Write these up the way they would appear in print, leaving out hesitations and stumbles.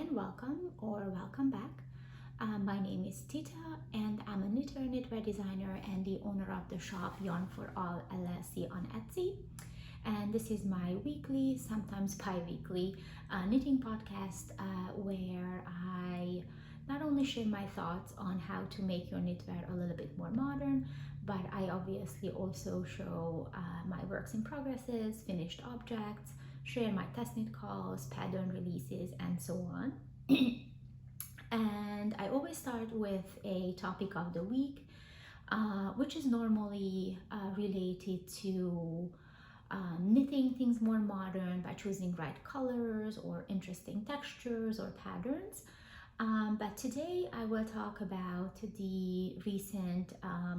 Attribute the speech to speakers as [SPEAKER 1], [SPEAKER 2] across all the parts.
[SPEAKER 1] and welcome or welcome back. My name is Tita and I'm a knitter, knitwear designer and the owner of the shop Yarn for All LLC on Etsy. And this is my weekly, sometimes bi-weekly knitting podcast where I not only share my thoughts on how to make your knitwear a little bit more modern, but I obviously also show my works in progresses, finished objects, share my test knit calls, pattern releases, and so on. And I always start with a topic of the week, which is normally related to knitting things more modern by choosing right colors or interesting textures or patterns. But today I will talk about the recent,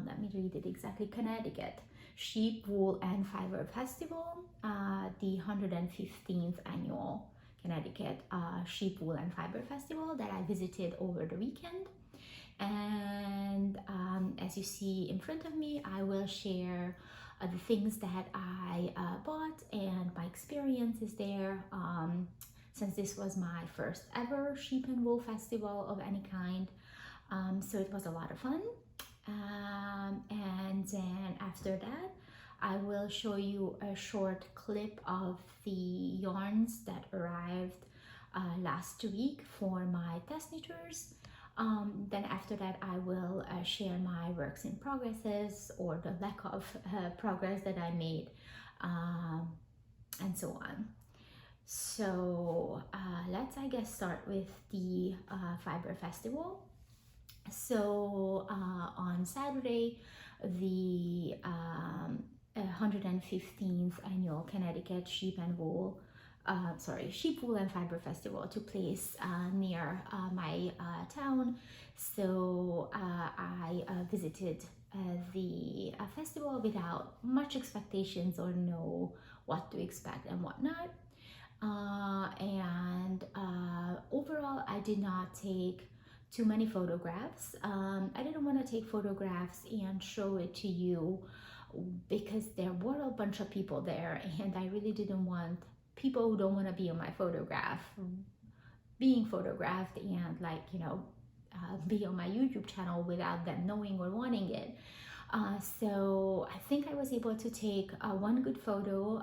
[SPEAKER 1] let me read it exactly, Connecticut Sheep, Wool and Fibre Festival, the 115th annual Connecticut Sheep, Wool and Fibre Festival that I visited over the weekend. And as you see in front of me, I will share the things that I bought and my experiences there. Since this was my first ever sheep and wool festival of any kind. So it was a lot of fun. And then after that, I will show you a short clip of the yarns that arrived last week for my test knitters. Then after that, I will share my works in progresses or the lack of progress that I made, and so on. So let's, I guess, start with the Fibre Festival. So on Saturday, the 115th annual Connecticut Sheep, Wool and Fibre Festival took place near my town. So I visited the festival without much expectations or know what to expect and whatnot. Overall, I did not take too many photographs. I didn't want to take photographs and show it to you because there were a bunch of people there, and I really didn't want people who don't want to be on my photograph being photographed and be on my YouTube channel without them knowing or wanting it. So I think I was able to take one good photo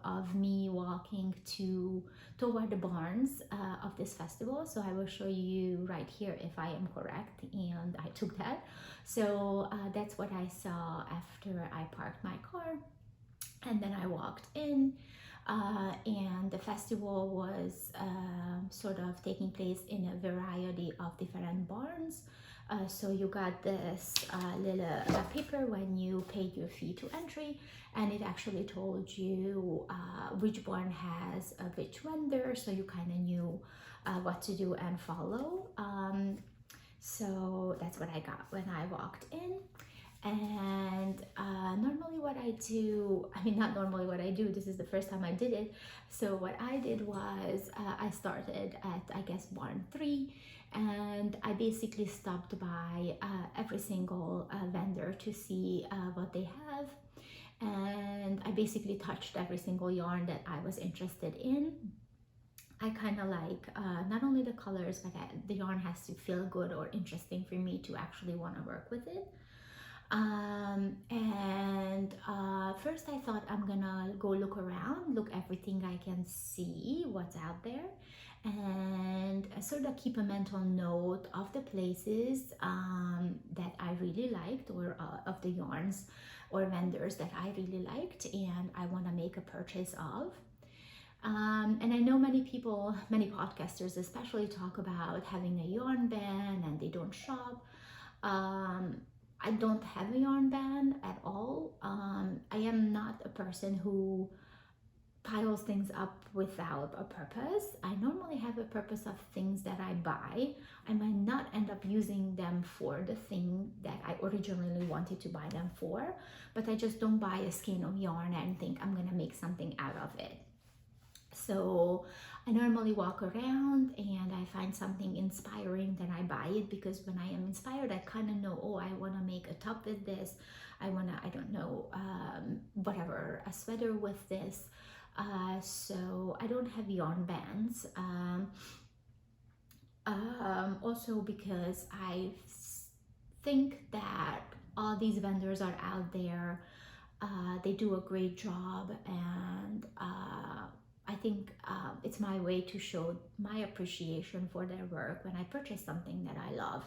[SPEAKER 1] of me walking toward the barns of this festival. So I will show you right here if I am correct, and I took that. So that's what I saw after I parked my car, and then I walked in. And the festival was sort of taking place in a variety of different barns. So you got this little paper when you paid your fee to entry, and it actually told you which barn has which vendor, so you kind of knew what to do and follow. So that's what I got when I walked in. And normally what I do, not normally what I do, this is the first time I did it. So what I did was I started at, I guess, barn 3, and I basically stopped by every single vendor to see what they have. And I basically touched every single yarn that I was interested in. I kind of like not only the colors, but the yarn has to feel good or interesting for me to actually want to work with it. First I thought I'm gonna go look around, look everything I can see, what's out there, and sort of keep a mental note of the places that I really liked, or of the yarns or vendors that I really liked and I want to make a purchase of. And I know many people, many podcasters especially, talk about having a yarn ban and they don't shop. I don't have a yarn ban at all. I am not a person who piles things up without a purpose. I normally have a purpose of things that I buy. I might not end up using them for the thing that I originally wanted to buy them for, but I just don't buy a skein of yarn and think I'm gonna make something out of it. So I normally walk around and I find something inspiring, then I buy it, because when I am inspired, I kind of know, oh, I want to make a top with this. I want to, I don't know, whatever, a sweater with this. So I don't have yarn bands. Also because I think that all these vendors are out there. They do a great job, and I think it's my way to show my appreciation for their work when I purchase something that I love.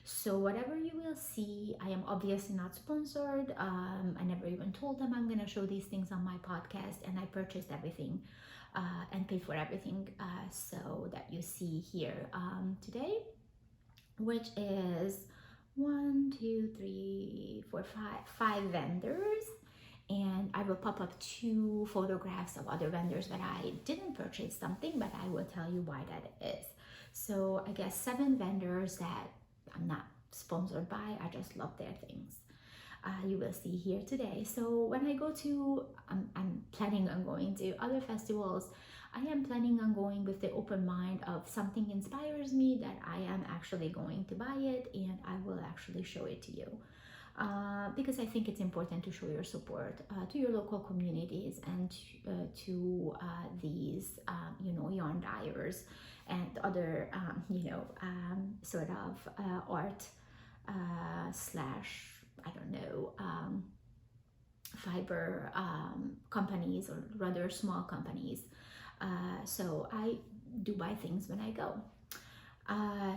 [SPEAKER 1] So whatever you will see, I am obviously not sponsored. I never even told them I'm going to show these things on my podcast, and I purchased everything and paid for everything so that you see here today, which is one, two, three, four, five vendors. And I will pop up two photographs of other vendors that I didn't purchase something, but I will tell you why that is. So I guess 7 vendors that I'm not sponsored by, I just love their things. You will see here today. So when I go to, I'm planning on going to other festivals. I am planning on going with the open mind of something inspires me that I am actually going to buy it, and I will actually show it to you. Because I think it's important to show your support to your local communities and to these, yarn dyers and other, sort of art slash, I don't know, fiber companies, or rather small companies. So I do buy things when I go.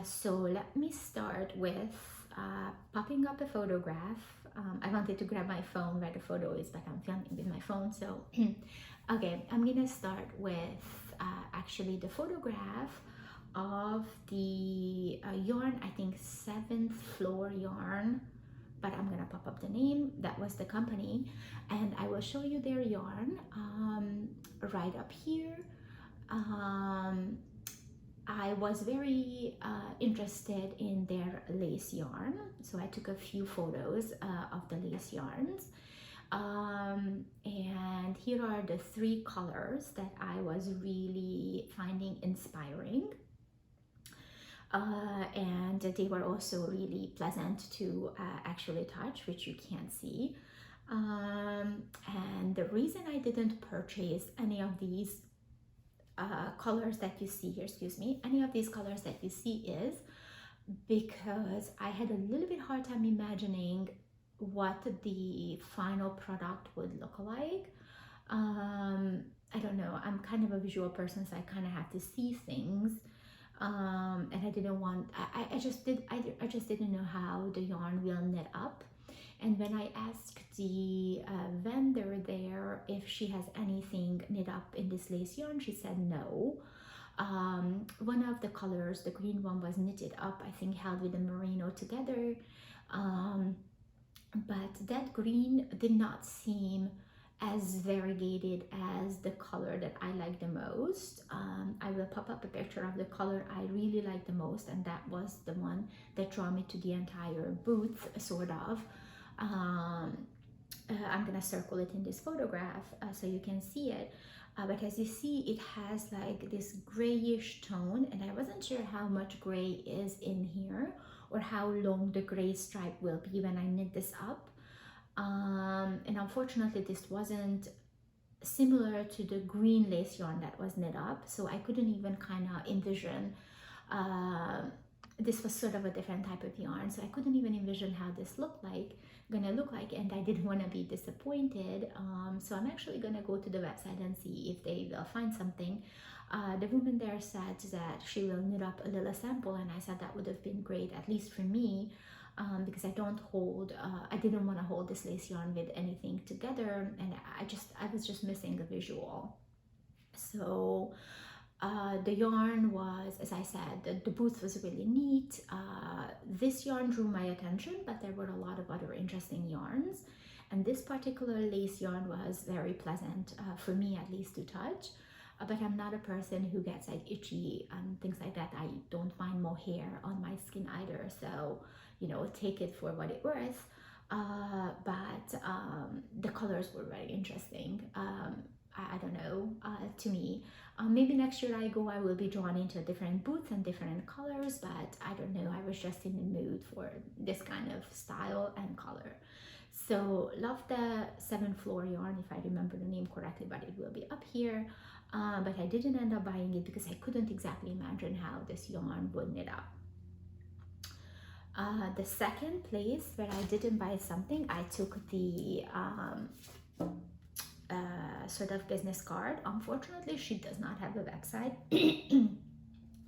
[SPEAKER 1] So let me start with popping up a photograph. I wanted to grab my phone where the photo is, but I'm filming with my phone. So, okay, I'm gonna start with actually the photograph of the yarn, I think 7th Floor Yarn, but I'm gonna pop up the name. That was the company, and I will show you their yarn right up here. I was very interested in their lace yarn, so I took a few photos of the lace yarns. And here are the 3 colors that I was really finding inspiring. And they were also really pleasant to actually touch, which you can't see. And the reason I didn't purchase any of these colors that you see here, any of these colors that you see is because I had a little bit hard time imagining what the final product would look like. I don't know, I'm kind of a visual person, so I kind of have to see things. And I didn't want, I just didn't know how the yarn will knit up. And when I asked the vendor there if she has anything knit up in this lace yarn, she said no. One of the colors, the green one, was knitted up, I think held with the merino together. But that green did not seem as variegated as the color that I like the most. I will pop up a picture of the color I really like the most, and that was the one that drew me to the entire booth, sort of. I'm gonna circle it in this photograph so you can see it. But as you see, it has like this grayish tone, and I wasn't sure how much gray is in here or how long the gray stripe will be when I knit this up. And unfortunately, this wasn't similar to the green lace yarn that was knit up, so I couldn't even kind of envision. This was sort of a different type of yarn, so I couldn't even envision how this gonna look like, and I didn't want to be disappointed. So I'm actually gonna go to the website and see if they will find something. The woman there said that she will knit up a little sample, and I said that would have been great, at least for me, because I didn't want to hold this lace yarn with anything together, and I was just missing a visual. So the yarn was, as I said, the booth was really neat. This yarn drew my attention, but there were a lot of other interesting yarns, and this particular lace yarn was very pleasant for me, at least, to touch. But I'm not a person who gets like itchy and things like that. I don't find mohair on my skin either, so take it for what it's worth. But the colors were very interesting. I don't know, to me. Maybe next year I will be drawn into different booths and different colors, but I don't know, I was just in the mood for this kind of style and color. So love the 7th floor yarn, if I remember the name correctly, but it will be up here. But I didn't end up buying it because I couldn't exactly imagine how this yarn would knit up. The second place where I didn't buy something, I took the sort of business card. Unfortunately, she does not have a website.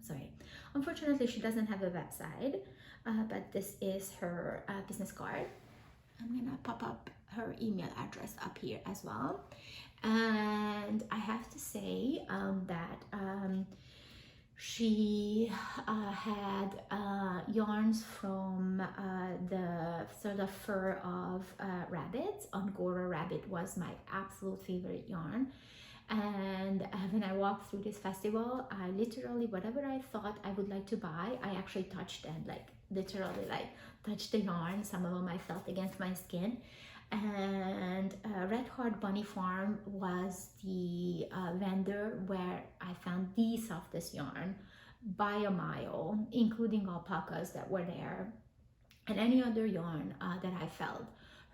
[SPEAKER 1] Sorry. Unfortunately, she doesn't have a website, but this is her business card. I'm gonna pop up her email address up here as well. And I have to say that she had yarns from the sort of fur of rabbits. Angora rabbit was my absolute favorite yarn. And when I walked through this festival, I literally, whatever I thought I would like to buy, I actually touched and like literally like touched the yarn. Some of them I felt against my skin. And Hart Bunnie Farm was the vendor where I found the softest yarn by a mile, including alpacas that were there and any other yarn that I felt.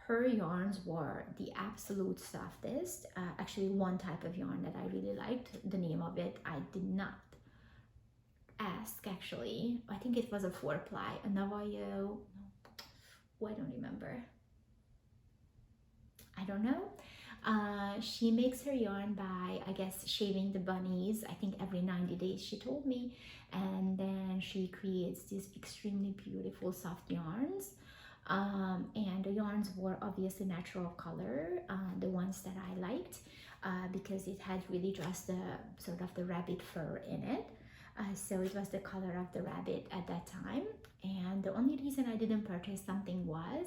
[SPEAKER 1] Her yarns were the absolute softest. Actually, one type of yarn that I really liked, the name of it, I did not ask actually. I think it was a 4-ply, a Navajo. Oh, I don't remember. I don't know. She makes her yarn by, I guess, shaving the bunnies, I think every 90 days, she told me. And then she creates these extremely beautiful soft yarns. And the yarns were obviously natural color, the ones that I liked, because it had really just the sort of the rabbit fur in it. So it was the color of the rabbit at that time. And the only reason I didn't purchase something was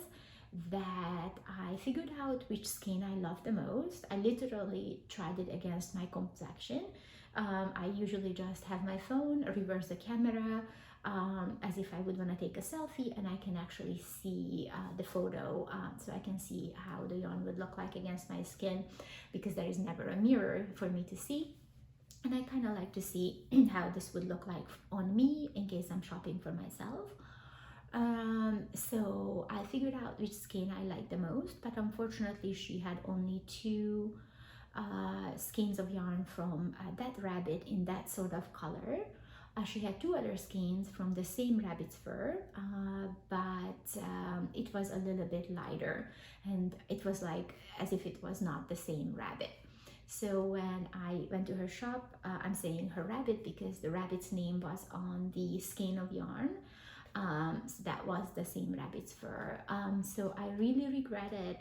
[SPEAKER 1] that I figured out which skein I love the most. I literally tried it against my complexion. I usually just have my phone, reverse the camera, as if I would want to take a selfie, and I can actually see the photo, so I can see how the yarn would look like against my skin, because there is never a mirror for me to see. And I kind of like to see how this would look like on me in case I'm shopping for myself. So I figured out which skein I liked the most, but unfortunately she had only 2 skeins of yarn from that rabbit in that sort of color. She had 2 other skeins from the same rabbit's fur, but it was a little bit lighter, and it was like as if it was not the same rabbit. So when I went to her shop, I'm saying her rabbit because the rabbit's name was on the skein of yarn. So that was the same rabbit's fur. So I really regretted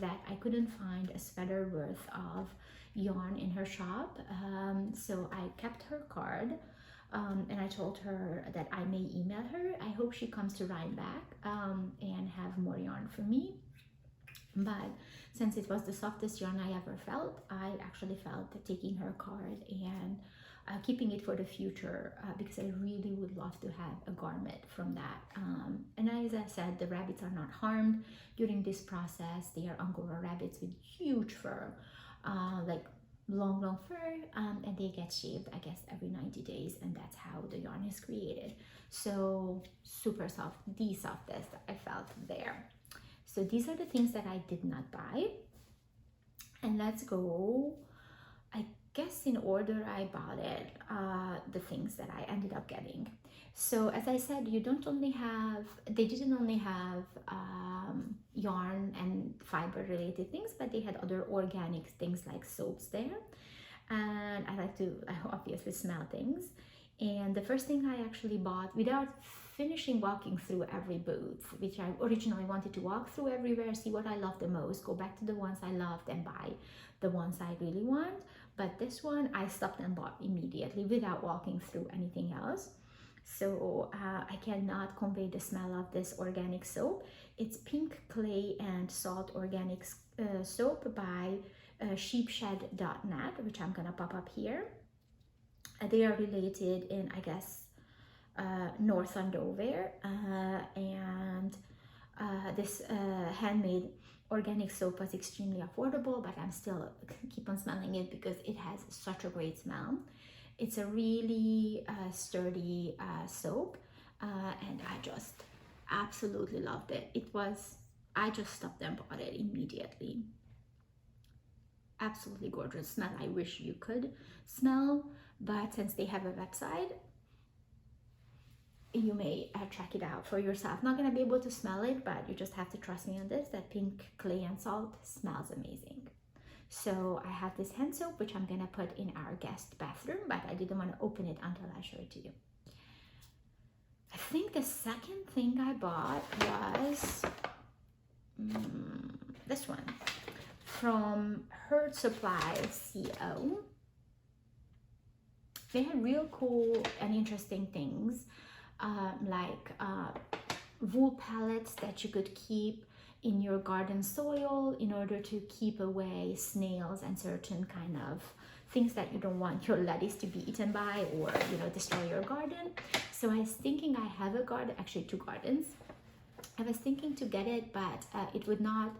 [SPEAKER 1] that I couldn't find a sweater worth of yarn in her shop. So I kept her card, and I told her that I may email her. I hope she comes to Rhinebeck and have more yarn for me. But since it was the softest yarn I ever felt, I actually felt that taking her card and keeping it for the future, because I really would love to have a garment from that. And as I said, the rabbits are not harmed during this process. They are Angora rabbits with huge fur, like long fur, and they get shaved, I guess, every 90 days, and that's how the yarn is created. So super soft, the softest I felt there. So these are the things that I did not buy. And let's go, I guess in order I bought it, the things that I ended up getting. So as I said, they didn't only have yarn and fiber related things, but they had other organic things like soaps there. And I like to obviously smell things. And the first thing I actually bought, without finishing walking through every booth, which I originally wanted to walk through everywhere, see what I love the most, go back to the ones I loved and buy the ones I really want. But this one I stopped and bought immediately without walking through anything else. So I cannot convey the smell of this organic soap. It's Pink Clay and Salt Organic Soap by sheepshed.net, which I'm gonna pop up here. They are related in, I guess, North Andover, and this handmade organic soap was extremely affordable, but I'm still keep on smelling it because it has such a great smell. It's a really sturdy soap, and I just absolutely loved it. It was I just stopped and bought it immediately. Absolutely gorgeous smell. I wish you could smell, but since they have a website, you may check it out for yourself. Not gonna be able to smell it, but you just have to trust me on this. That pink clay and salt smells amazing. So I have this hand soap, which I'm gonna put in our guest bathroom, but I didn't want to open it until I show it to you. I think the second thing I bought was this one from Hart Supply CO. They had real cool and interesting things, like wool pellets that you could keep in your garden soil in order to keep away snails and certain kind of things that you don't want your lettuce to be eaten by, or destroy your garden. So I was thinking, I have a garden, actually 2 gardens. I was thinking to get it, but it would not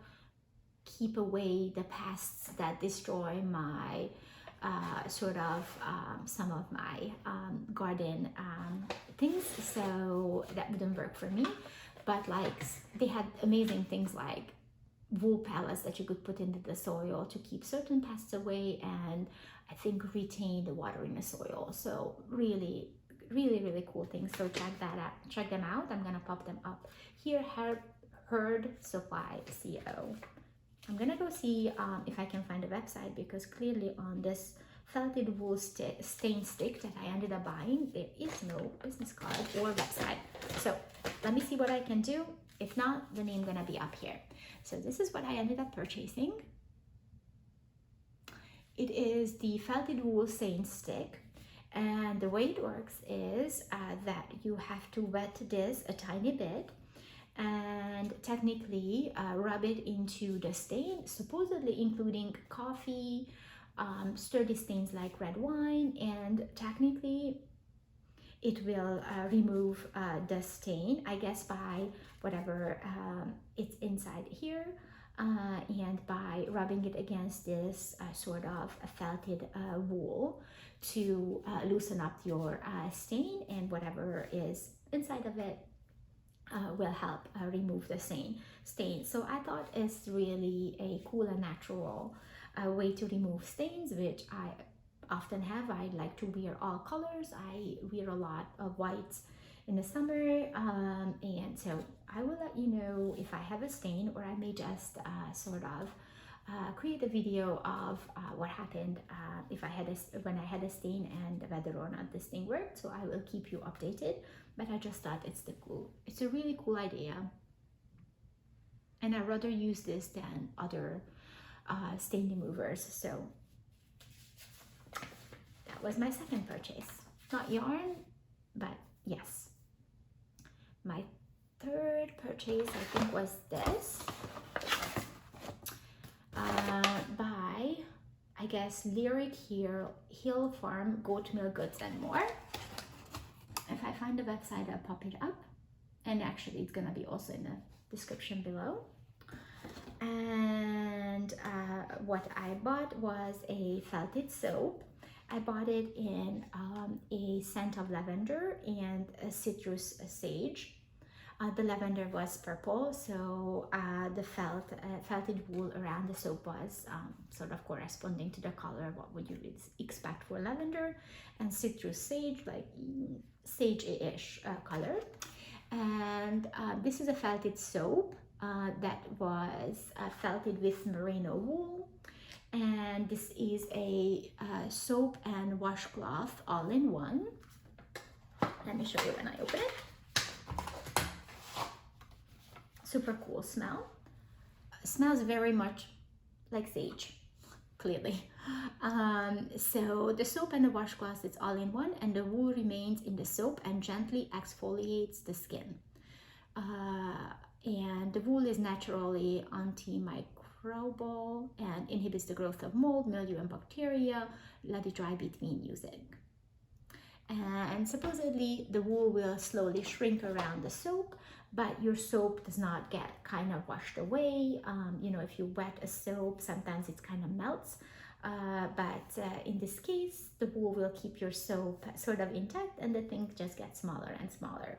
[SPEAKER 1] keep away the pests that destroy my some of my garden things, so that wouldn't work for me. But like, they had amazing things like wool pellets that you could put into the soil to keep certain pests away, and I think retain the water in the soil. So really cool things. So check them out. I'm gonna pop them up here. Hart Supply CO. I'm gonna go see if I can find a website, because clearly on this felted wool stain stick that I ended up buying, there is no business card or website. So let me see what I can do. If not, the name gonna be up here. So this is what I ended up purchasing. It is the felted wool stain stick, and the way it works is that you have to wet this a tiny bit and technically rub it into the stain, supposedly including coffee, sturdy stains like red wine, and technically it will remove the stain, I guess, by whatever it's inside here, and by rubbing it against this sort of felted wool to loosen up your stain, and whatever is inside of it will help remove the stain. So I thought it's really a cool and natural way to remove stains, which I often have. I like to wear all colors. I wear a lot of whites in the summer, and so I will let you know if I have a stain, or I may just create a video of what happened if I had when I had a stain, and whether or not this thing worked. So I will keep you updated, but I just thought it's a really cool idea, and I'd rather use this than other stain removers. So that was my second purchase. Not yarn, but yes. My third purchase, I think, was this by, I guess, Lyric Hill Farm Goat Milk Goods and More. If I find the website, I'll pop it up, and actually it's gonna be also in the description below. And what I bought was a felted soap. I bought it in a scent of lavender and a citrus sage. The lavender was purple, so the felted wool around the soap was sort of corresponding to the color, what would you expect for lavender, and citrus sage, like sage-ish color. And this is a felted soap that was felted with merino wool, and this is a soap and washcloth all in one. Let me show you when I open it. Super cool smell. Smells very much like sage, clearly. So the soap and the washcloth, it's all in one, and the wool remains in the soap and gently exfoliates the skin. And the wool is naturally antimicrobial and inhibits the growth of mold, mildew, and bacteria. Let it dry between using. And supposedly the wool will slowly shrink around the soap, but your soap does not get kind of washed away. If you wet a soap, sometimes it kind of melts, but in this case, the wool will keep your soap sort of intact, and the thing just gets smaller and smaller.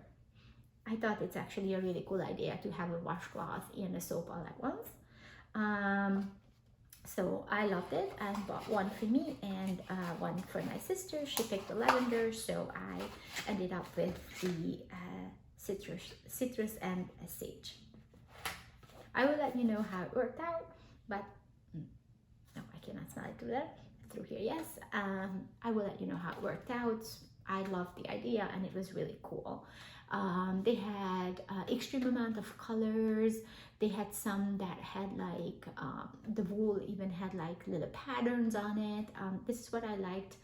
[SPEAKER 1] I thought it's actually a really cool idea to have a washcloth and a soap all at once. So I loved it and bought one for me and one for my sister. She picked the lavender, so I ended up with the citrus and sage. I will let you know how it worked out, but no, I cannot smell it through there. Through here, yes. I will let you know how it worked out. I loved the idea and it was really cool. They had extreme amount of colors. They had some that had like the wool even had like little patterns on it. This is what I liked.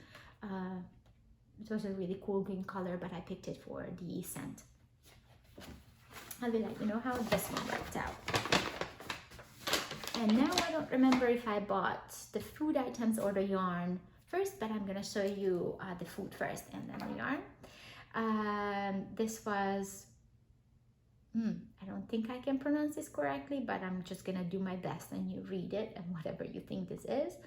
[SPEAKER 1] It was a really cool green color, but I picked it for the scent. I will let you know how this one worked out. And now I don't remember if I bought the food items or the yarn first, but I'm gonna show you the food first and then the yarn. This was, I don't think I can pronounce this correctly, but I'm just gonna do my best and you read it and whatever you think this is.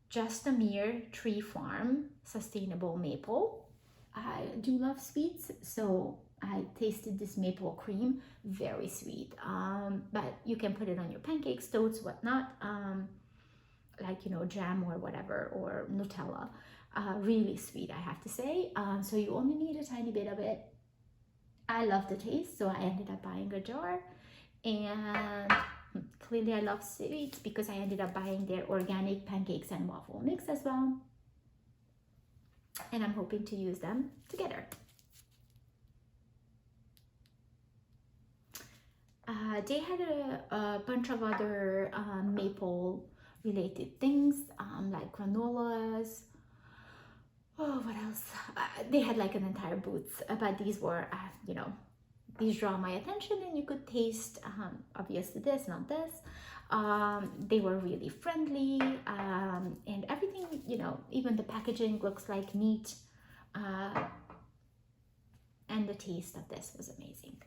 [SPEAKER 1] Just a Mere Tree Farm Sustainable Maple. I do love sweets, so I tasted this maple cream, very sweet, but you can put it on your pancakes, toasts, whatnot, like, you know, jam or whatever, or Nutella. Really sweet, I have to say. So you only need a tiny bit of it. I love the taste, so I ended up buying a jar, and clearly I love sweets because I ended up buying their organic pancakes and waffle mix as well, and I'm hoping to use them together. They had a bunch of other maple related things, like granolas. Oh, what else? They had like an entire booth, but these were, you know, these draw my attention, and you could taste, obviously this, not this. They were really friendly, and everything, you know, even the packaging looks like neat, and the taste of this was amazing.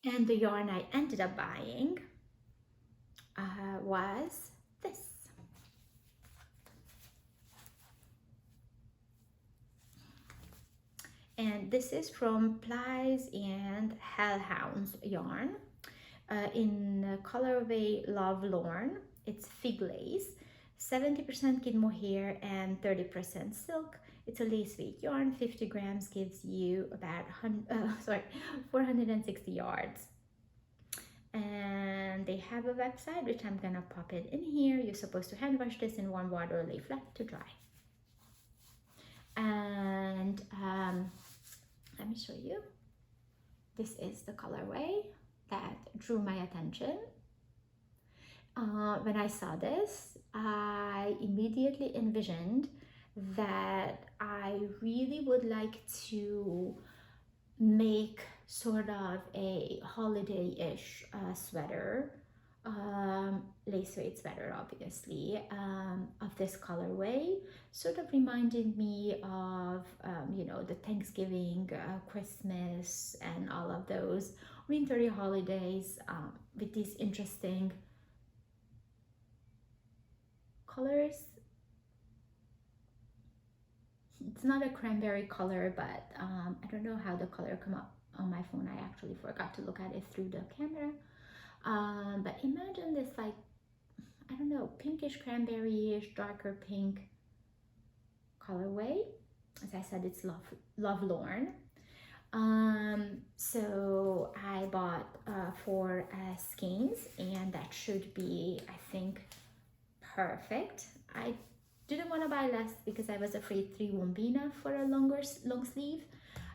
[SPEAKER 1] And the yarn I ended up buying was this. And this is from Plies and Hellhounds yarn in colorway Love Lorn. It's fig lace, 70% kid mohair and 30% silk. It's a lace weight yarn. 50 grams gives you about 460 yards. And they have a website, which I'm gonna pop it in here. You're supposed to hand wash this in warm water, lay flat to dry. And let me show you. This is the colorway that drew my attention. When I saw this, I immediately envisioned that I really would like to make sort of a holiday-ish sweater, lace weight sweater, obviously, of this colorway, sort of reminded me of, you know, the Thanksgiving, Christmas, and all of those wintry holidays, with these interesting colors. It's not a cranberry color, but I don't know how the color come up on my phone. I actually forgot to look at it through the camera. But imagine this, like, I don't know, pinkish cranberry-ish, darker pink colorway. As I said, it's Love Lorn. So I bought 4 skeins, and that should be, I think, perfect. I didn't want to buy less because I was afraid 3 won't be enough for a long sleeve,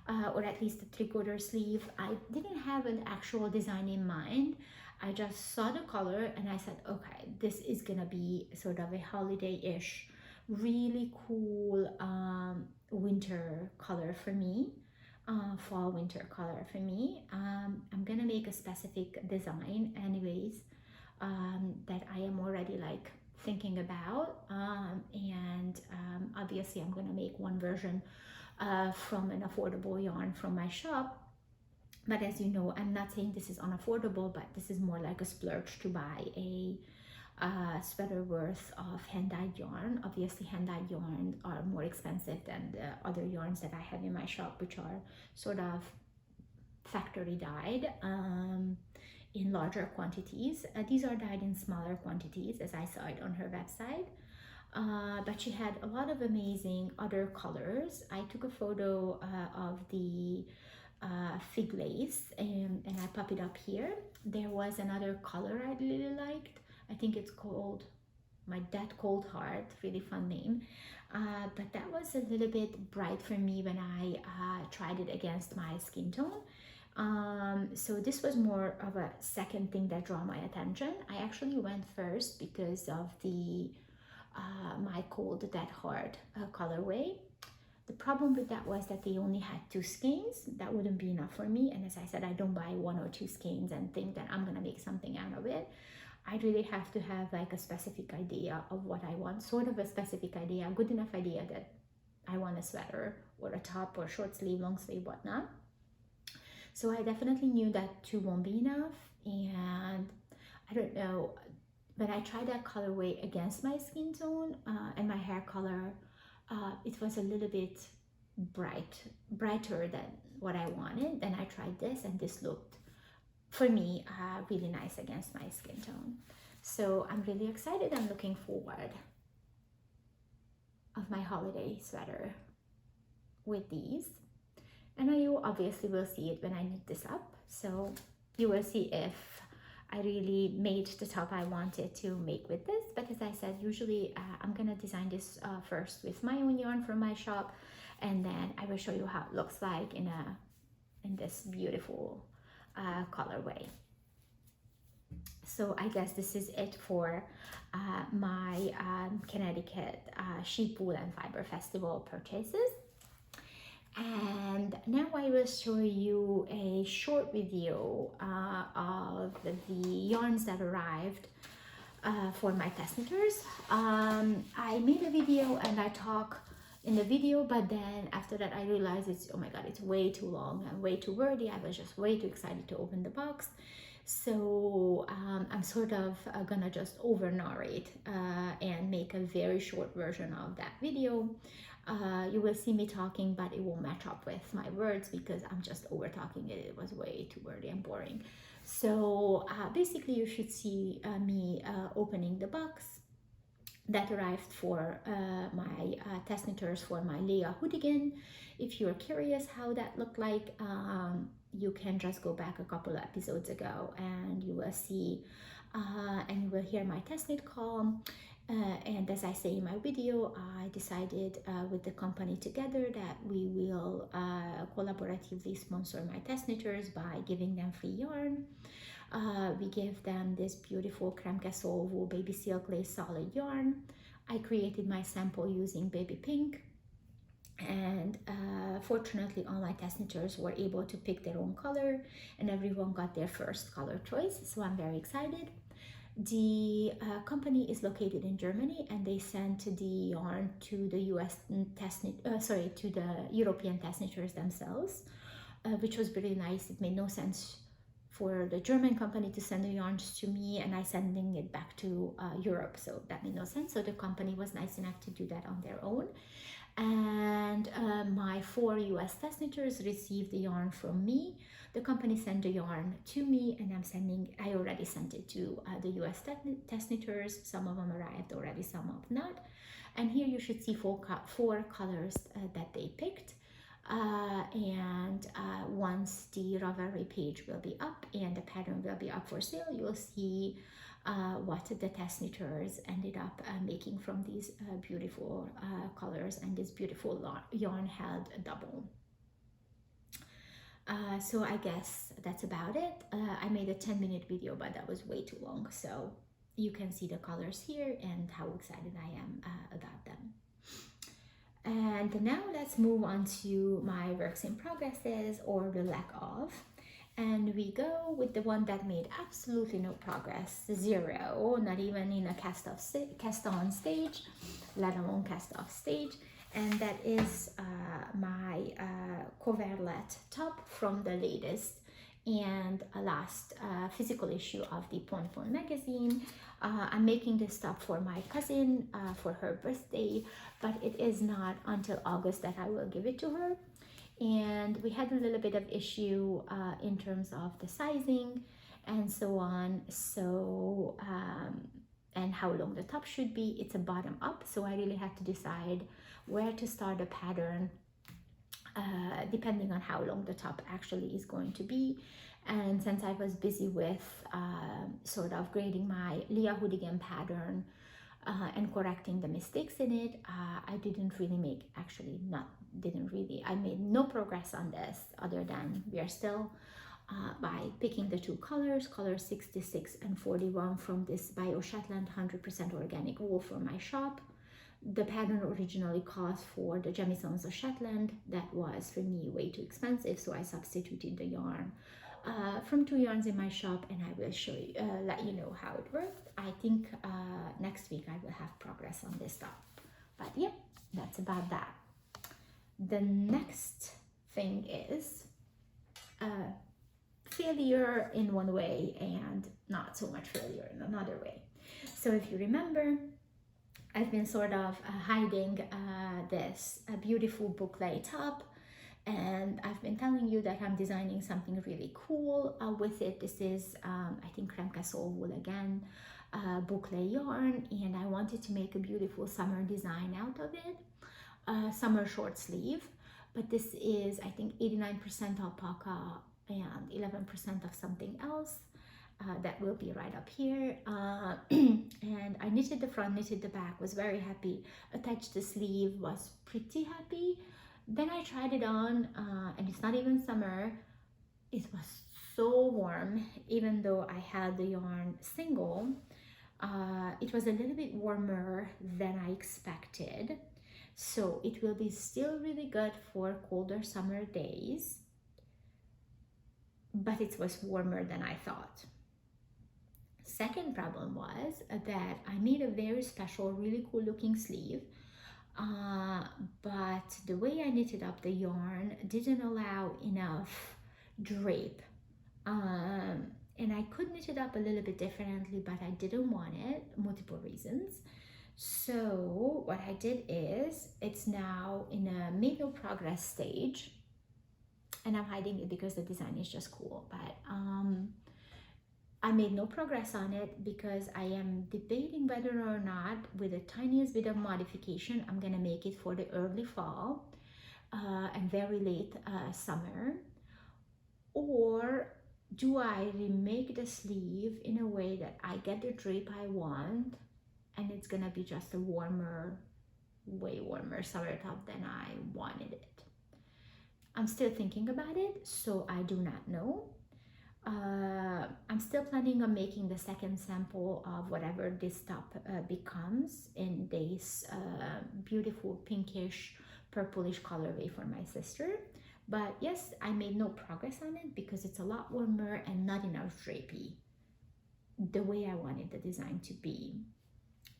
[SPEAKER 1] or at least a 3/4 sleeve. I didn't have an actual design in mind. I just saw the color and I said, okay, this is gonna be sort of a holiday-ish, really cool winter color for me, fall winter color for me. I'm gonna make a specific design anyways, that I am already like thinking about, and obviously I'm gonna make one version from an affordable yarn from my shop. But as you know, I'm not saying this is unaffordable, but this is more like a splurge to buy a sweater worth of hand-dyed yarn. Obviously hand-dyed yarn are more expensive than the other yarns that I have in my shop, which are sort of factory dyed in larger quantities. These are dyed in smaller quantities, as I saw it on her website. But she had a lot of amazing other colors. I took a photo of the fig lace, and I pop it up here. There was another color I really liked. I think it's called My Dead Cold Heart, really fun name. But that was a little bit bright for me when I tried it against my skin tone. So this was more of a second thing that drew my attention. I actually went first because of the My Cold Dead Heart colorway. The problem with that was that they only had 2 skeins. That wouldn't be enough for me. And as I said, I don't buy 1 or 2 skeins and think that I'm gonna make something out of it. I really have to have like a specific idea of what I want, sort of a specific idea, a good enough idea that I want a sweater or a top or short sleeve, long sleeve, whatnot. So I definitely knew that 2 won't be enough. And I don't know, when I tried that colorway against my skin tone and my hair color, it was a little bit brighter than what I wanted. Then I tried this, and this looked, for me, really nice against my skin tone. So I'm really excited. I'm looking forward of my holiday sweater with these. And you obviously will see it when I knit this up. So you will see if I really made the top I wanted to make with this. But as I said, usually I'm gonna design this first with my own yarn from my shop, and then I will show you how it looks like in this beautiful colorway. So I guess this is it for my Connecticut Sheep Wool and Fibre Festival purchases. And now I will show you a short video of the yarns that arrived for my test knitters. I made a video and I talk in the video, but then after that I realized oh my god, it's way too long and way too wordy. I was just way too excited to open the box. So I'm sort of gonna just over narrate and make a very short version of that video. You will see me talking, but it won't match up with my words because I'm just over talking it. It was way too wordy and boring. So basically you should see me opening the box that arrived for my test knitters for my Leah hoodigan. If you're curious how that looked like, you can just go back a couple of episodes ago and you will see and you will hear my test knit call. And as I say in my video, I decided with the company together that we will collaboratively sponsor my test knitters by giving them free yarn. We give them this beautiful Creme Castle wool baby silk lace solid yarn. I created my sample using baby pink, and fortunately all my test knitters were able to pick their own color and everyone got their first color choice, so I'm very excited. The company is located in Germany, and they sent the yarn to the to the European test knitters themselves, which was really nice. It made no sense for the German company to send the yarns to me and I sending it back to Europe, so that made no sense. So the company was nice enough to do that on their own. And my 4 US test knitters received the yarn from me. The company sent the yarn to me, and I already sent it to the US test knitters. Some of them arrived already, some have not. And here you should see 4 colors that they picked. And once the Ravelry page will be up and the pattern will be up for sale, you'll see what the test knitters ended up making from these beautiful colors and this beautiful yarn held double. So I guess that's about it. I made a 10-minute video, but that was way too long. So you can see the colors here and how excited I am about them. And now let's move on to my works in progresses, or the lack of. And we go with the one that made absolutely no progress, 0, not even in a cast on stage, let alone cast off stage. And that is my coverlet top from the latest and a last physical issue of the Pon Pon magazine. I'm making this top for my cousin for her birthday, but it is not until August that I will give it to her. And we had a little bit of issue in terms of the sizing and so on. So, and how long the top should be. It's a bottom up, so I really had to decide where to start a pattern depending on how long the top actually is going to be. And since I was busy with sort of grading my Leah Hoodigan pattern and correcting the mistakes in it, I didn't really make, actually not, didn't really, I made no progress on this other than we are still by picking the two colors, color 66 and 41 from this Bio Shetland 100% organic wool from my shop. The pattern originally cost for the Jamisons of Shetland. That was for me way too expensive, so I substituted the yarn from two yarns in my shop, and I will show you, let you know how it worked. I think next week I will have progress on this top. But yeah, that's about that. The next thing is failure in one way and not so much failure in another way. So if you remember, I've been sort of hiding this beautiful boucle top, and I've been telling you that I'm designing something really cool with it. This is, I think, Creme Castle wool again, boucle yarn, and I wanted to make a beautiful summer design out of it, summer short sleeve, but this is, I think, 89% alpaca and 11% of something else. That will be right up here. And I knitted the front, knitted the back, was very happy, attached the sleeve, was pretty happy. Then I tried it on, and it's not even summer. It was so warm, even though I had the yarn single. It was a little bit warmer than I expected. So it will be still really good for colder summer days, but it was warmer than I thought. Second problem was that I made a very special, really cool looking sleeve, but the way I knitted up the yarn didn't allow enough drape, and I could knit it up a little bit differently, but I didn't want it, multiple reasons. So what I did is, it's now in a made no progress stage, and I'm hiding it because the design is just cool, but I made no progress on it because I am debating whether or not, with the tiniest bit of modification, I'm gonna make it for the early fall and very late summer, or do I remake the sleeve in a way that I get the drape I want, and it's gonna be just a warmer, way warmer summer top than I wanted it. I'm still thinking about it, so I do not know. I'm still planning on making the second sample of whatever this top becomes in this beautiful pinkish purplish colorway for my sister. But yes, I made no progress on it because it's a lot warmer and not enough drapey, the way I wanted the design to be.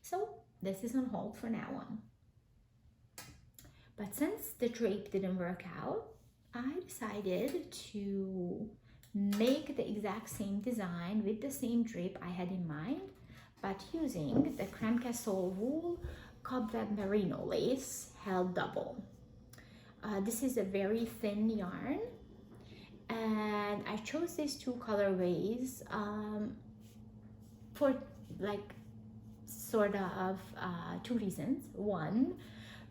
[SPEAKER 1] So this is on hold for now on. But since the drape didn't work out, I decided to make the exact same design with the same drape I had in mind, but using the Creme Castle wool cobweb merino lace held double. This is a very thin yarn, and I chose these two colorways for like sort of two reasons. One,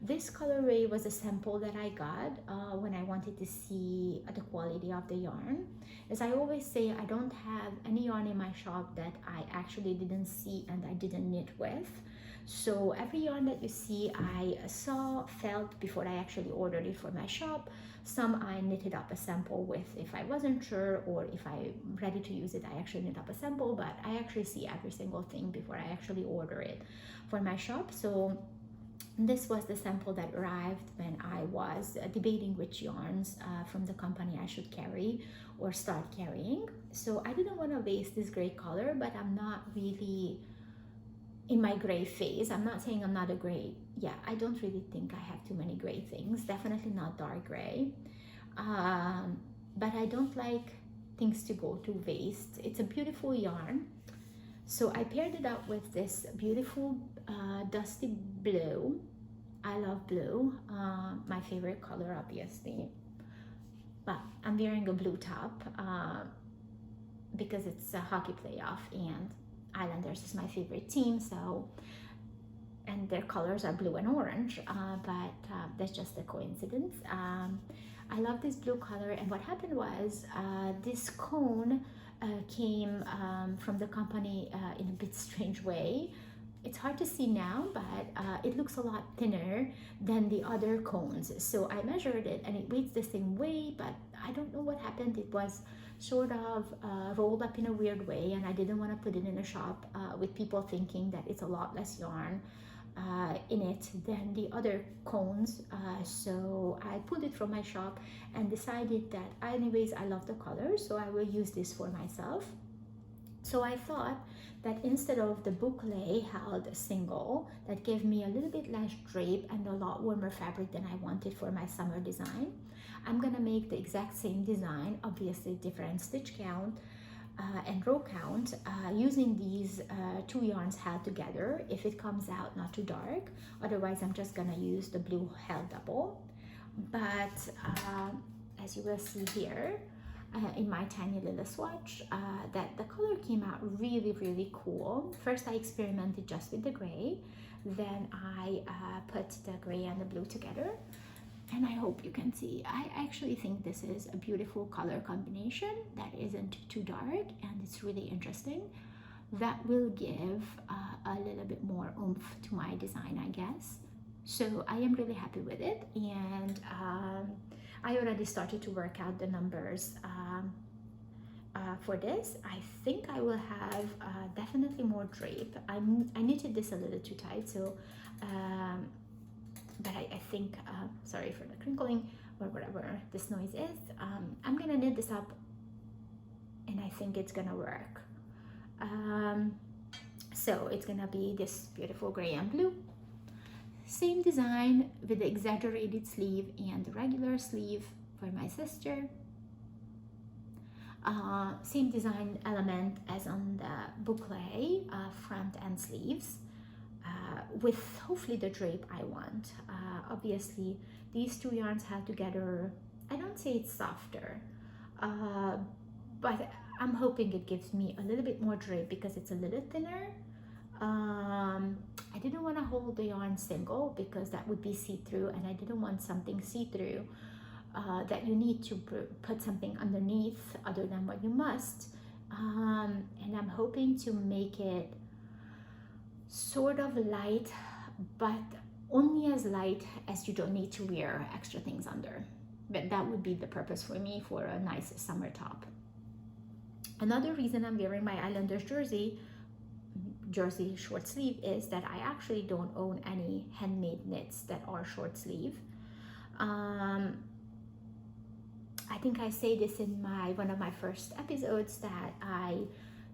[SPEAKER 1] this colorway was a sample that I got when I wanted to see the quality of the yarn. As I always say, I don't have any yarn in my shop that I actually didn't see and I didn't knit with. So every yarn that you see, I saw, felt before I actually ordered it for my shop. Some I knitted up a sample with if I wasn't sure, or if I'm ready to use it, I actually knit up a sample, but I actually see every single thing before I actually order it for my shop. So this was the sample that arrived when I was debating which yarns from the company I should carry or start carrying. So I didn't want to waste this gray color, but I'm not really in my gray phase. I'm not saying I'm not a gray. Yeah, I don't really think I have too many gray things. Definitely not dark gray. But I don't like things to go to waste. It's a beautiful yarn. So I paired it up with this beautiful dusty blue. I love blue, my favorite color obviously, but I'm wearing a blue top because it's a hockey playoff and Islanders is my favorite team, so, and their colors are blue and orange, but that's just a coincidence. I love this blue color, and what happened was this cone came from the company in a bit strange way. It's hard to see now, but it looks a lot thinner than the other cones. So I measured it and it weighs the same way, but I don't know what happened. It was sort of rolled up in a weird way, and I didn't want to put it in a shop with people thinking that it's a lot less yarn in it than the other cones. So I pulled it from my shop and decided that anyways, I love the color, so I will use this for myself. So I thought that instead of the boucle held single, that gave me a little bit less drape and a lot warmer fabric than I wanted for my summer design, I'm gonna make the exact same design, obviously different stitch count and row count, using these two yarns held together if it comes out not too dark. Otherwise I'm just gonna use the blue held double. But as you will see here, in my tiny little swatch, that the color came out really cool. First I experimented just with the gray, then I put the gray and the blue together, and I hope you can see. I actually think this is a beautiful color combination that isn't too dark, and it's really interesting. That will give a little bit more oomph to my design, I guess. So I am really happy with it, and I already started to work out the numbers for this. I think I will have definitely more drape. I knitted this a little too tight, so but I think, sorry for the crinkling or whatever this noise is, I'm gonna knit this up and I think it's gonna work. So it's gonna be this beautiful gray and blue. Same design with the exaggerated sleeve and the regular sleeve for my sister. Same design element as on the boucle, front and sleeves, with hopefully the drape I want. Obviously these two yarns held together, I don't say it's softer, but I'm hoping it gives me a little bit more drape because it's a little thinner. I didn't want to hold the yarn single because that would be see-through, and I didn't want something see-through that you need to put something underneath other than what you must. And I'm hoping to make it sort of light, but only as light as you don't need to wear extra things under. But that would be the purpose for me for a nice summer top. Another reason I'm wearing my Islanders jersey short sleeve is that I actually don't own any handmade knits that are short sleeve. I think I say this in one of my first episodes that I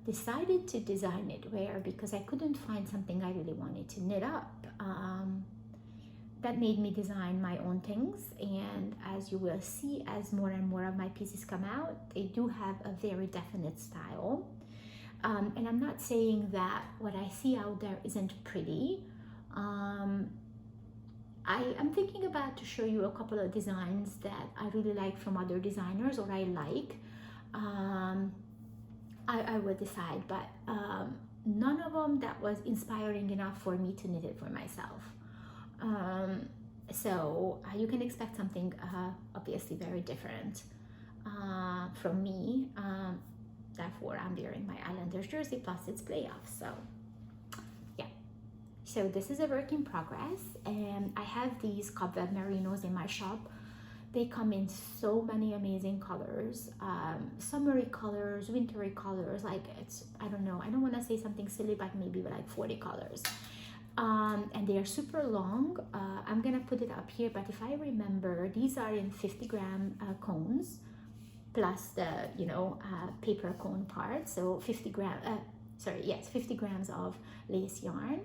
[SPEAKER 1] decided to design it where because I couldn't find something I really wanted to knit up. That made me design my own things, and as you will see, as more and more of my pieces come out, they do have a very definite style. And I'm not saying that what I see out there isn't pretty. I'm thinking about to show you a couple of designs that I really like from other designers, or I like. I will decide, but none of them that was inspiring enough for me to knit it for myself. So you can expect something obviously very different from me. Therefore, I'm wearing my Islanders jersey, plus it's playoffs. So yeah, so this is a work in progress, and I have these cobweb merinos in my shop. They come in so many amazing colors, summery colors, wintry colors, like it's, I don't know, I don't want to say something silly, but maybe like 40 colors. And they are super long. I'm gonna put it up here, but if I remember, these are in 50-gram cones, plus the, paper cone part. So 50 grams of lace yarn.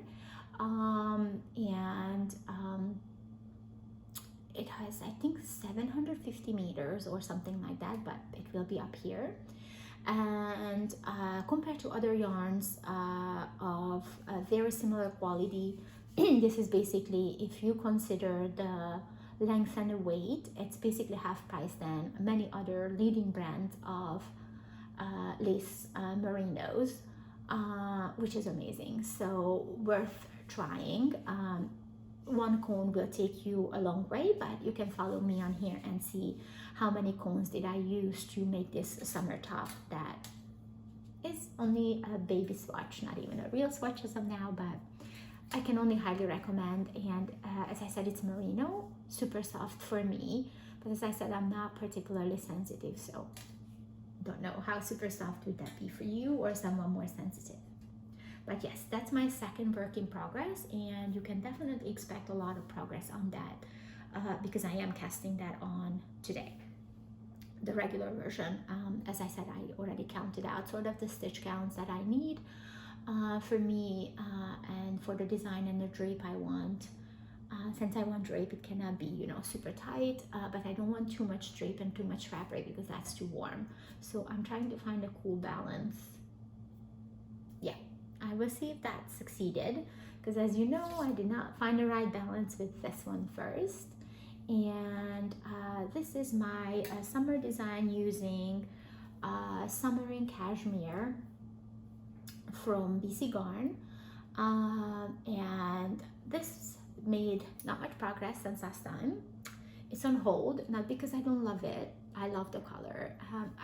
[SPEAKER 1] It has, I think, 750 meters or something like that, but it will be up here. And compared to other yarns of very similar quality, this is basically, if you consider the length and the weight, it's basically half price than many other leading brands of lace merinos, which is amazing. So worth trying. One cone will take you a long way, but you can follow me on here and see how many cones did I use to make this summer top that is only a baby swatch, not even a real swatch as of now, but I can only highly recommend. And as I said, it's merino, super soft for me, but as I said, I'm not particularly sensitive, so don't know how super soft would that be for you or someone more sensitive. But yes, that's my second work in progress, and you can definitely expect a lot of progress on that because I am casting that on today. The regular version, as I said, I already counted out sort of the stitch counts that I need for me and for the design and the drape I want. Since I want drape, it cannot be, you know, super tight, but I don't want too much drape and too much fabric because that's too warm. So I'm trying to find a cool balance. Yeah, I will see if that succeeded, because as you know, I did not find the right balance with this one first. And this is my summer design using Summer in Cashmere from BC Garn, and this made not much progress since last time. It's on hold, not because I don't love it. I love the color.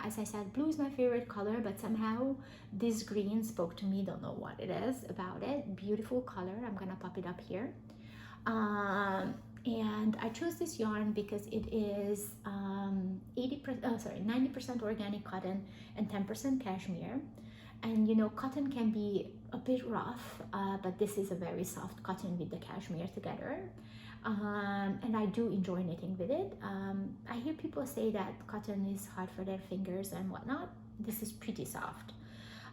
[SPEAKER 1] As I said, blue is my favorite color, but somehow this green spoke to me. Don't know what it is about it. Beautiful color. I'm gonna pop it up here. And I chose this yarn because it is 90% organic cotton and 10% cashmere. And you know, cotton can be a bit rough, but this is a very soft cotton with the cashmere together. And I do enjoy knitting with it. I hear people say that cotton is hard for their fingers and whatnot. This is pretty soft.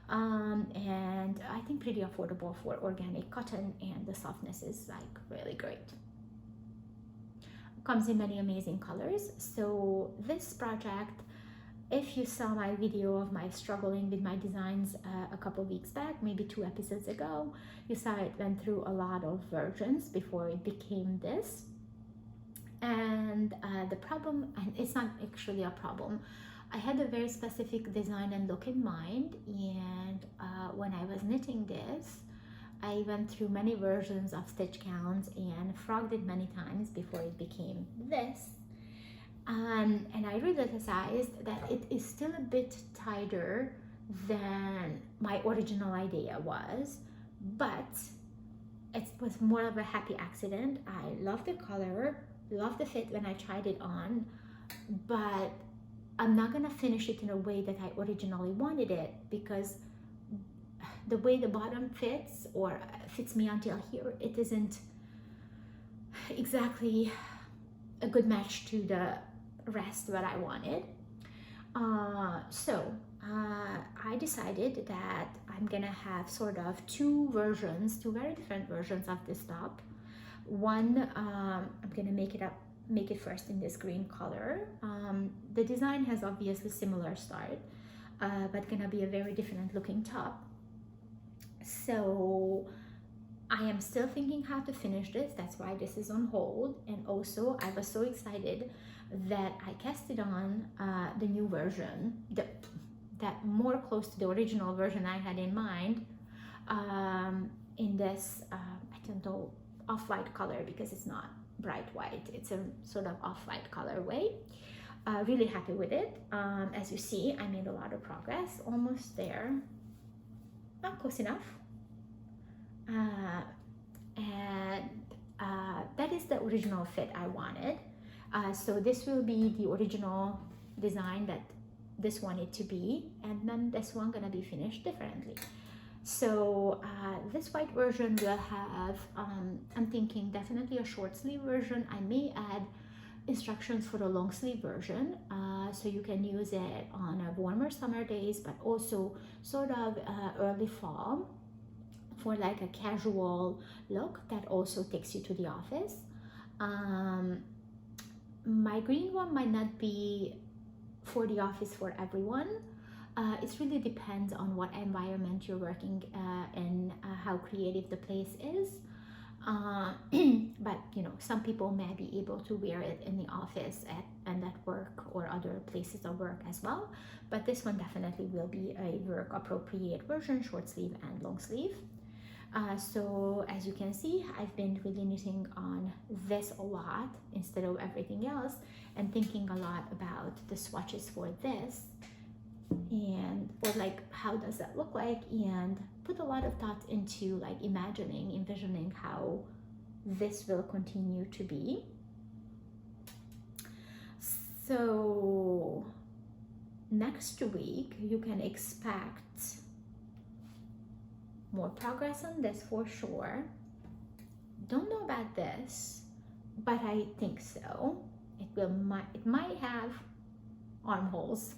[SPEAKER 1] And I think pretty affordable for organic cotton, and the softness is like really great. Comes in many amazing colors. So this project, if you saw my video of my struggling with my designs a couple weeks back, maybe 2 episodes ago, you saw it went through a lot of versions before it became this. And the problem, and it's not actually a problem, I had a very specific design and look in mind, and when I was knitting this, I went through many versions of stitch counts and frogged it many times before it became this. And I realized that it is still a bit tighter than my original idea was, but it was more of a happy accident. I love the color, love the fit when I tried it on, but I'm not gonna finish it in a way that I originally wanted it, because the way the bottom fits, or fits me until here, it isn't exactly a good match to the rest what I wanted. So I decided that I'm gonna have sort of two very different versions of this top. One, I'm gonna make it first in this green color. The design has obviously similar start, but gonna be a very different looking top. So I am still thinking how to finish this. That's why this is on hold. And also I was so excited that I casted on the new version, that more close to the original version I had in mind, in this, I don't know, off-white color, because it's not bright white. It's a sort of off-white colorway. Really happy with it. As you see, I made a lot of progress, almost there. Not close enough. And that is the original fit I wanted. So this will be the original design that this wanted to be, and then this one gonna be finished differently. So this white version will have, I'm thinking definitely a short sleeve version. I may add instructions for the long sleeve version, so you can use it on a warmer summer days, but also sort of early fall for like a casual look that also takes you to the office. My green one might not be for the office for everyone, It really depends on what environment you're working in, how creative the place is. uh, but you know, some people may be able to wear it in the office and at work or other places of work as well, but this one definitely will be a work appropriate version, short sleeve and long sleeve. So as you can see, I've been really knitting on this a lot instead of everything else, and thinking a lot about the swatches for this, and or like how does that look like, and put a lot of thought into like envisioning how this will continue to be. So next week you can expect more progress on this for sure. Don't know about this, but I think so. It might have armholes.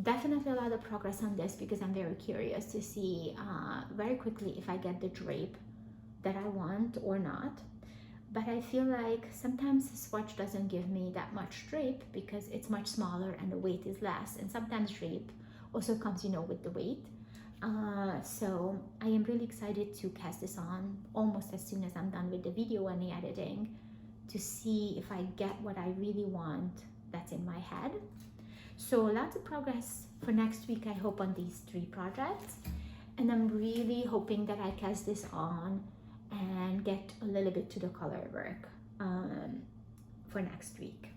[SPEAKER 1] Definitely a lot of progress on this because I'm very curious to see very quickly if I get the drape that I want or not. But I feel like sometimes the swatch doesn't give me that much drape because it's much smaller and the weight is less, and sometimes drape also comes, you know, with the weight. So I am really excited to cast this on almost as soon as I'm done with the video and the editing, to see if I get what I really want that's in my head. So lots of progress for next week, I hope, on these 3 projects. And I'm really hoping that I cast this on and get a little bit to the color work for next week.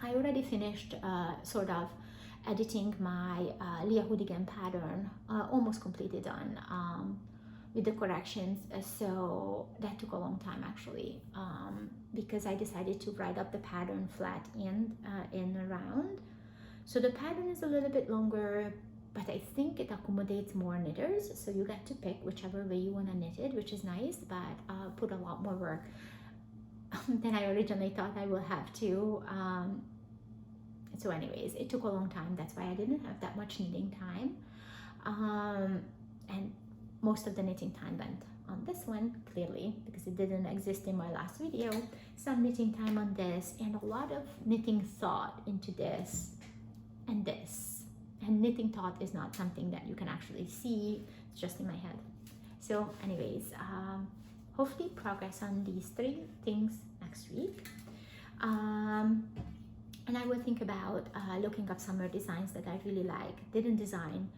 [SPEAKER 1] I already finished sort of editing my Leah Hoodigan pattern, almost completely done with the corrections. So that took a long time actually, because I decided to write up the pattern flat and around. So the pattern is a little bit longer, but I think it accommodates more knitters. So you get to pick whichever way you want to knit it, which is nice, but put a lot more work than I originally thought I will have to. So anyways, it took a long time. That's why I didn't have that much knitting time. And most of the knitting time went on this one, clearly, because it didn't exist in my last video. Some knitting time on this, and a lot of knitting thought into this and this. And knitting thought is not something that you can actually see, it's just in my head. So anyways, hopefully progress on these 3 things next week. And I will think about looking up summer designs that I really like. Didn't design,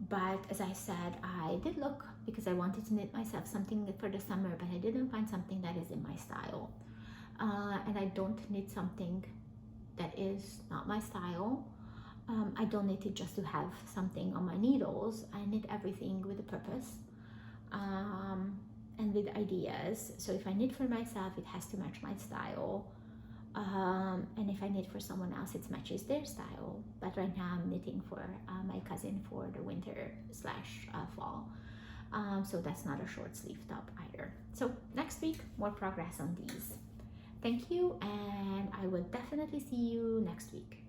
[SPEAKER 1] but as I said, I did look because I wanted to knit myself something for the summer, but I didn't find something that is in my style. And I don't knit something that is not my style. I don't knit it just to have something on my needles. I knit everything with a purpose and with ideas. So if I knit for myself, it has to match my style. And if I knit for someone else, it matches their style. But right now I'm knitting for my cousin for the winter / fall. So that's not a short sleeve top either. So next week, more progress on these. Thank you, and I will definitely see you next week.